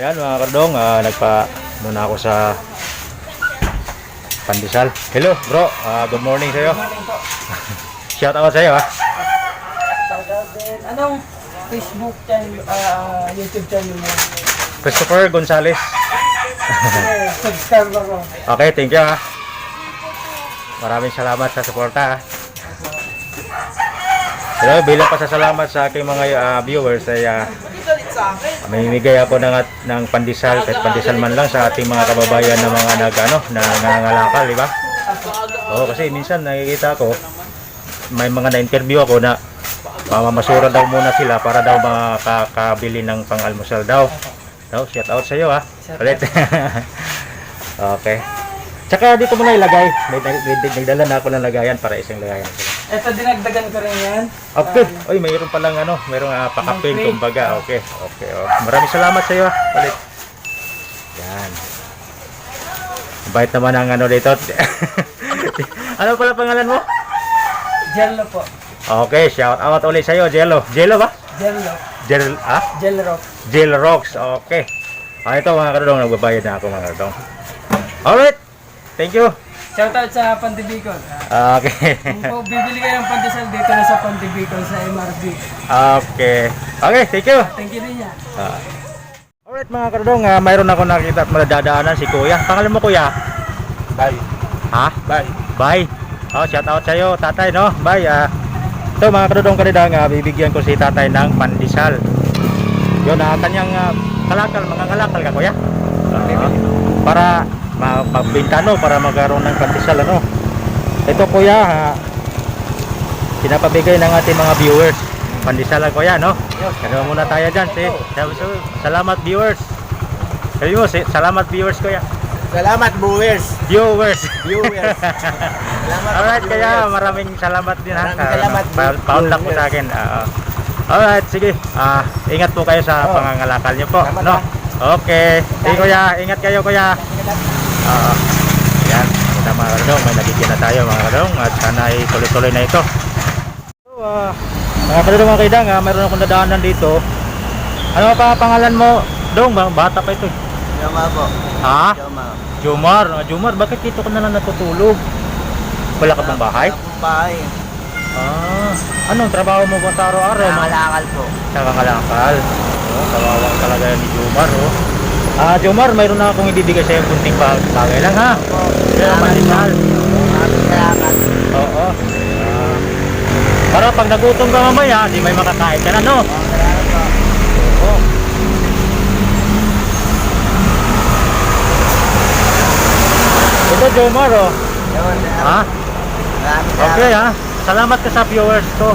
Yan mga kardong, nagpa muna ako sa pandesal. Hello bro, good morning sa'yo. Shout out sa'yo ha. Anong Facebook channel, YouTube channel mo? Christopher Gonzales. Subscribe ako. Okay, thank you ha. Maraming salamat sa suporta ha. Hello, bilang pasasalamat sa aking mga viewers ay mamimigay ako ng pandesal, kahit pandesal man lang sa ating mga kababayan na mga nangangalakal, di ba? Oo, kasi minsan nakikita ko may mga na-interview ako na mamamasura daw muna sila para daw makakabili ng pang-almusal daw. Shout out sa iyo ha. Ulit. Okay. Tsaka dito mo na ilagay. Nagdala na ako ng lagayan para isang lagayan sila. Ito, dinagdagan ko rin yan. Okay. Oy, mayroon pa lang mayroong pakapin kumbaga. Okay. Okay. Oh. Maraming salamat sa iyo ulit. Yan. Bait naman ang dito. Ano pala pangalan mo? Jello po. Okay, shout out ulit sa iyo, Jello. Jello ba? Jello. Jello. Jello Rocks. Okay. Ito mga kadong, nagbabayad na ako mga kadong. Alright. Thank you. Shoutout sa Pantibicol. Okay. Kung bibili kayo ng pandesal dito na sa Pantibicol sa MRB. Okay. Okay, thank you. Thank you din niya. Alright mga kadong, mayroon ako nakita at madadaanan si Kuya. Pangalan mo Kuya? Bye. Ha? Bye. Bye. Oh, shout out sa iyo, tatay, no? Bye. Ito mga kadong kanidang, bibigyan ko si tatay ng pandesal. Yun, kanyang kalakal, mga kalakal ka Kuya? Para magbenta para magkaroon ng pandesal Ito Kuya, pinapabigay ng ating mga viewers. Pandesal Kuya, no? Kaya muna tayo dyan. Salamat viewers. Sabi mo, salamat viewers Kuya. Salamat viewers. Viewers. Salamat. Alright, kaya maraming salamat din ha. Maraming salamat, Pound lang po sa akin. Alright, sige. Ingat po kayo sa pangangalakal niyo po, no? Okay. Sige Kuya, ingat kayo Kuya. Yan, kita mga kadong, may nabigyan na tayo mga kadong at sana ay tuloy-tuloy na ito. So, mga kadong mga kaidang, mayroon akong nadaanan dito. Ano pa pangalan mo? Dong, bata pa ito. Joma po. Ha? Joma. Jomar. Jomar, bakit dito ka na lang natutulog? Wala ka pang bahay? Wala pong bahay. Anong trabaho mo ba sa araw-araw? Nangalakal po. Sa kangalakal. Kawawang talaga yan ni Jomar, Jomar, mayroon na akong ibibigay sa iyo kunting bagay lang ha. Kaya pandesal. Salamat. Oo. Para pag nagutom ka mamaya, di may makakain ka na, no? Salamat po. Oo. Ito Jomar, Ha? Okay ha. Salamat ka sa viewers ko.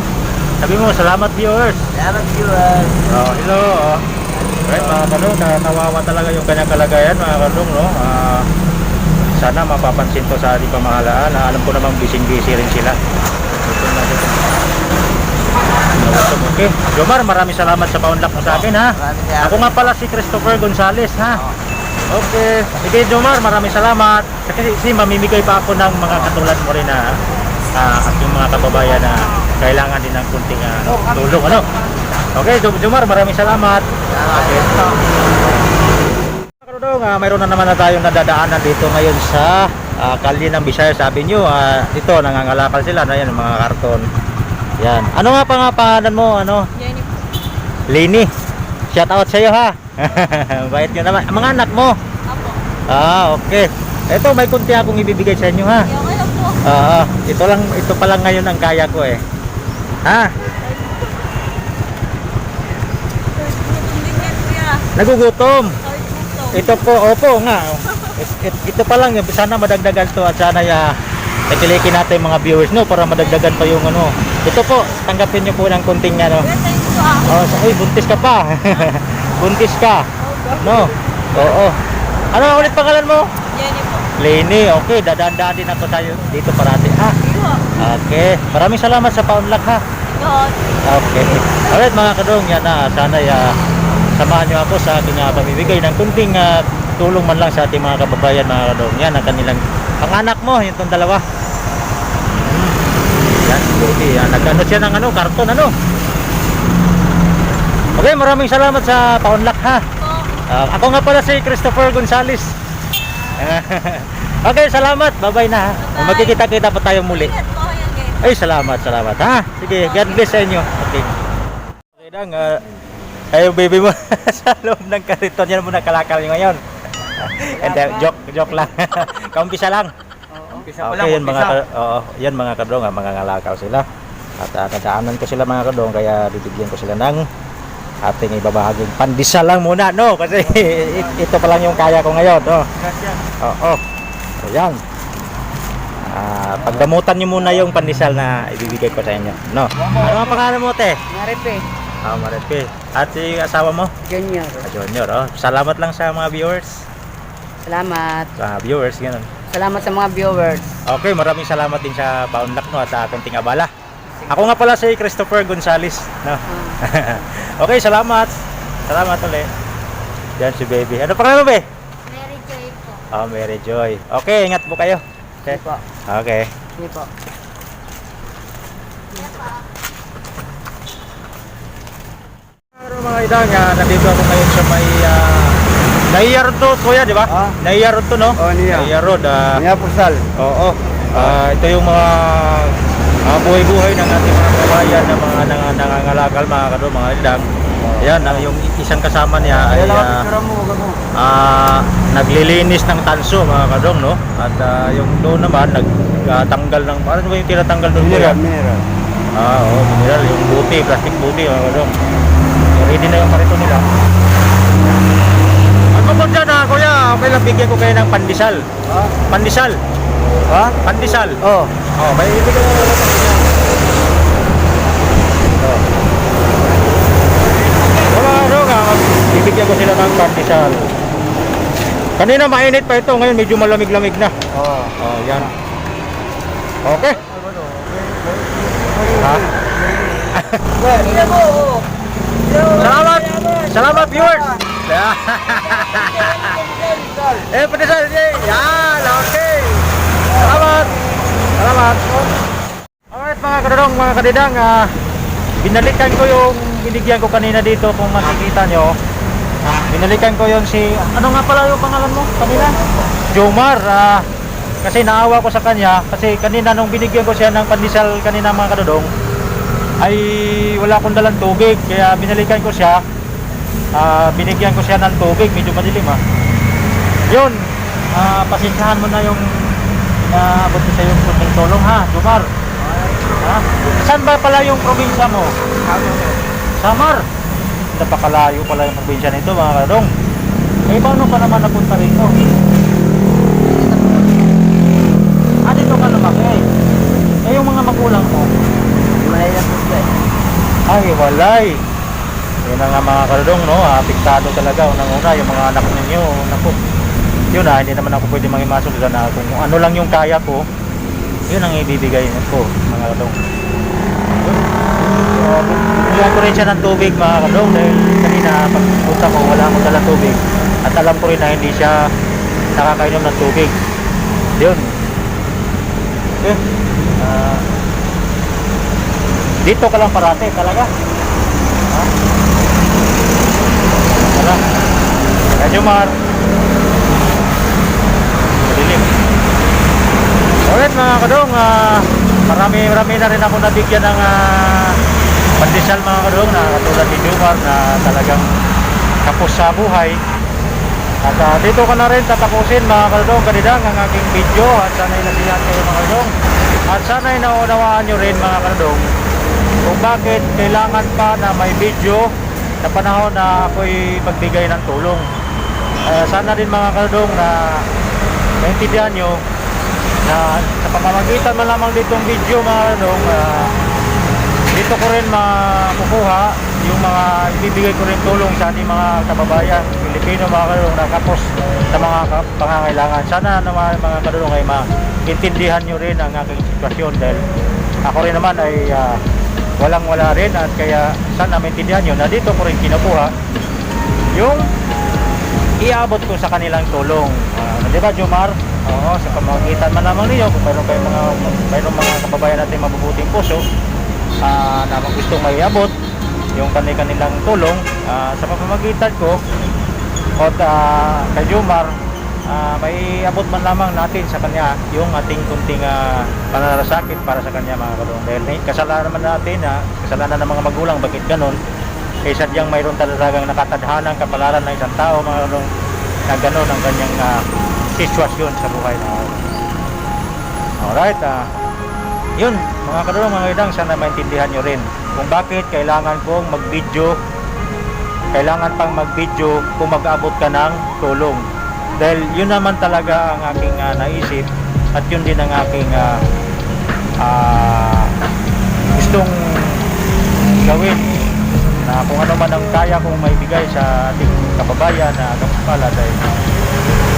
Sabi mo, salamat viewers. Salamat viewers. Hello. Right, mga kadong, natawawa talaga yung kanyang kalagayan mga kadong, no? Sana mapapansin to sa ating pamahalaan. Alam ko namang busy-busy rin sila. Okay. Jomar, maraming salamat sa paunlak mo sa akin ha. Ako nga pala si Christopher Gonzales ha. Okay. Sige Jomar, maraming salamat. Kasi mamimigay pa ako ng mga katulad mo rin na aking mga kababayan na kailangan din ng kunting tulong, Okay, Jomar, maraming salamat. Okay. Mayroon na naman na tayong nadadaanan dito ngayon sa kalye ng Visayas Avenue. Dito, nangangalakal sila na yan, mga karton. Yan. Ano nga pangalan mo? Jenny po. Lini. Shout out sa iyo ha. Bait nyo naman. Mga anak mo? Apo. Okay. Ito, may kunti akong ibibigay sa inyo ha. Okay lang po. Ito pa lang ngayon ang kaya ko Ha? Nagugutom. Ito po, opo nga. Ito pa lang, sana madagdagan to at sana napilikin natin mga viewers para madagdagan pa yung Ito po, tanggapin niyo po ng kunting uy, buntis ka pa. Buntis ka. No? Oo. Ano ulit pangalan mo? Jenny po. Leni, okay, dadaan-daan din ako tayo dito parati ha. Okay, maraming salamat sa paunlak ha. God. Okay. Alright mga kadong, yan na. Sana samahan nyo ako sa aking pamimigay ng kunting tulong man lang sa ating mga kababayan mga kadong. Yan ang kanilang panganak mo, yung itong dalawa. Yan, buti. Nag-ano siya ng karton Okay, maraming salamat sa paunlak ha. Ako nga pala si Christopher Gonzales. Okay, salamat. Bye-bye na. Magkikita-kita pa tayo muli. Ay, salamat. Ha? Sige, God bless sa inyo. Okay. Okay lang, ay, baby mo sa loob ng kariton. Yan muna kalakal nyo ngayon. Hindi, joke lang. Kaumpisa lang. Okay, yan mga kadong, mga ngalakaw sila. At nadaanan ko sila mga kadong, kaya bibigyan ko sila ng ating ibabahaging pandesal lang muna, no? Kasi ito pa lang yung kaya ko ngayon, no? Oo. Ayan. Pagdamutan nyo muna yung pandesal na ibibigay ko sa inyo, no? Ano ang pangalan mo, te? Maripe. Maripe. At si asawa mo? Junior. Junior, oh. Salamat lang sa mga viewers. Salamat. Viewers, ganun. Salamat sa mga viewers. Okay, maraming salamat din sa paunlak, no, at sa ating abala. Ako nga pala si Christopher Gonzales, no? Okay, salamat. Salamat ulit. Yan si baby. Ano pangalan mo, be? Mary Joy po. Mary Joy. Okay, ingat po kayo. Okay. Sige po. Okay. Sige po. Mga idang, nandito ako ngayon sa may Naiya Road to, kuya, di ba? Naiya Road to, no? Naiya Road. Niya Pusal. Oo. Ito yung mga buhay-buhay ng ating mga kabayan na mga nangangalakal, mga kadong, mga idang. Ayan, yung isang kasama niya ay naglilinis ng tanso, mga kadong, no? At yung doon naman, nagtanggal ng, ano ba yung tinatanggal doon, kuya? Mineral. Mineral, yung buti, plastic buti, mga kadong. Ready na yung parito nila. Bukod dyan, kuya, okay lang, bigyan ko kayo ng pandesal. Pandesal. Pandesal. May ibigay ko ng pandesal. Bibigyan ko sila ng pandesal. Kanina mainit pa ito, ngayon medyo malamig-lamig na. Yan. Okay. Salamat viewers. Pandesal. Yan, okay. Salamat. Alright mga kadadong, mga kadidang, binalikan ko yung binigyan ko kanina dito, kung makikita nyo. Binalikan ko yung si, ano nga pala yung pangalan mo kanina? Jomar. Kasi naawa ko sa kanya, kasi kanina nung binigyan ko siya ng pandesal kanina mga kadadong, ay wala akong dalang tubig, kaya binalikan ko siya. Binigyan ko siya ng tubig, medyo madilim yun. Pasensyahan mo na yung naabot ko sa yung kunting tulong, ha, Jomar. Saan ba pala yung probinsya mo? Samar. Napakalayo pala yung probinsya nito, mga kadong. Paano pa naman napunta rito? Dito ka lumaki. Yung mga magulang mo? Walay na po siya. Ay, walay. Yun na nga mga kadong, no? Apektado talaga. Unang-una, yung mga anak ninyo. Naku. Yun hindi naman ako pwede mangimasok dyan na kung ano lang yung kaya ko, yun ang ibibigay ko, mga kadong. Bigyan ko rin siya ng tubig, mga kadong, dahil kanina pagpunta ko wala akong dala tubig at alam ko rin na hindi siya nakakainom ng tubig. Yun. Okay. Dito ka lang parate talaga. Tara. Kaya Jomar. Madilim. Alright mga kadong, marami na rin ako nabigyan ng pandesal mga kadong, na katulad ni Jomar na talagang kapos sa buhay. At dito ka na rin tatapusin mga kadong kanidang ang aking video, at sana'y nasiyahan kayo mga kadong, at sana'y naunawaan nyo rin mga kadong kung bakit kailangan pa na may video na panahon na ako'y magbigay ng tulong. Sana din mga kadong na maintindihan nyo na sa pamamagitan man lamang ditong video mga kadong, dito ko rin makukuha yung mga ibibigay ko rin tulong sa ating mga kababayan Pilipino mga kadong na kapos sa mga pangangailangan. Sana naman mga kadong ay maintindihan nyo rin ang aking sitwasyon, dahil ako rin naman ay walang-wala rin, at kaya sana maintindihan nyo na dito ko rin kinukuha yung iabot ko sa kanilang tulong. Di ba Jomar? Oo, sa pamamagitan man lamang ninyo kung mayroong mga kababayan natin mabubuting puso na gustong maiabot yung kanilang tulong, sa pamamagitan ko o kay Jomar, may abot man lamang natin sa kanya yung ating kunting pananasakit para sa kanya mga kadong. Dahil kasalanan naman natin, kasalanan ng mga magulang, bakit ganon? Eh sadyang mayroon talagang nakatadhanang kapalaran ng isang tao mga kadong, na ganon ang kanyang sitwasyon sa buhay na. Alright, yun mga kadong, mga idang, sana maintindihan nyo rin kung bakit kailangan kong mag-video, kailangan pang mag-video kung mag-abot ka ng tulong. Dahil yun naman talaga ang aking naisip at yun din ang aking gustong gawin, na kung ano man ang kaya kong maibigay sa ating kababayan na kapala. Dahil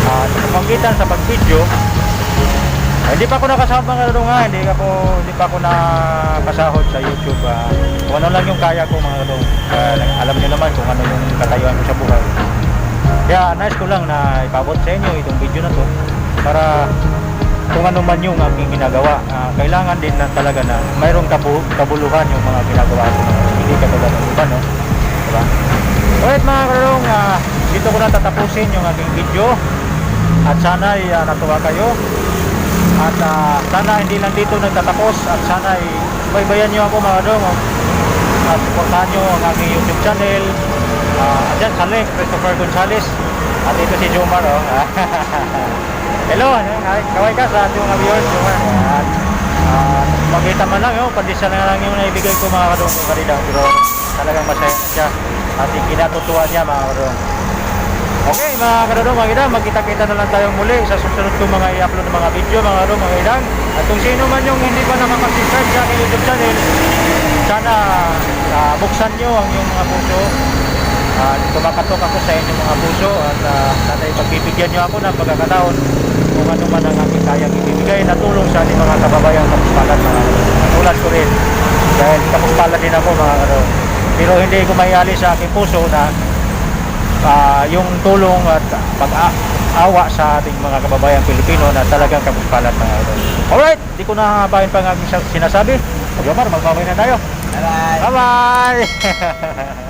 sa pamamagitan sa pag-video, hindi pa ako nakasahod mga kadong, hindi pa ako nakasahod sa YouTube. Kung ano lang yung kaya ko mga kadong, alam niyo naman kung ano yung katayuan ko sa buhay. Kaya nice ko lang na ipabot sa inyo itong video na to para kung ano man yung aking ginagawa, kailangan din na talaga na mayroong kabuluhan yung mga ginagawa ko, hindi katulad ng iba, no? Diba? Alright mga kadong, dito ko na tatapusin yung aking video at sana ay natuwa kayo. At sana hindi lang dito nagtatapos, at sana ay subaybayan nyo ako mga kadong, at supportahan nyo ang aking YouTube channel. Dyan sa link, Christopher Gonzales, at ito si Jomar. Hello, kaway ka sa ating mga viewers, Jomar. At makita man lang, pandesal na lang yung naibigay ko mga kadong kung kanina, pero talagang masaya na siya at kinatutuwa niya mga kadong. Okay mga kadong, mga idang, magkita-kita na lang tayong muli sa susunod kong mga i-upload ng mga video mga kadong, mga idang. At kung sino man yung hindi pa nakapag-subscribe sa aking YouTube channel, sana buksan nyo ang inyong mga puso. Kumakatok ako sa inyong mga puso, at sana pagbibigyan nyo ako ng pagkakataon kung ano man ang aking kayang ibibigay na tulong sa ating mga kababayang kapuspalan mga kadong. Tulad ko rin, dahil kapuspalan din ako mga kadong, pero hindi ko maialis sa aking puso na yung tulong at pag-awa sa ating mga kababayang Pilipino na talagang kapuspalan mga idol. Alright, di ko na habahin pa ang aking sinasabi. Jomar, magbabay na tayo. Bye-bye. Bye-bye!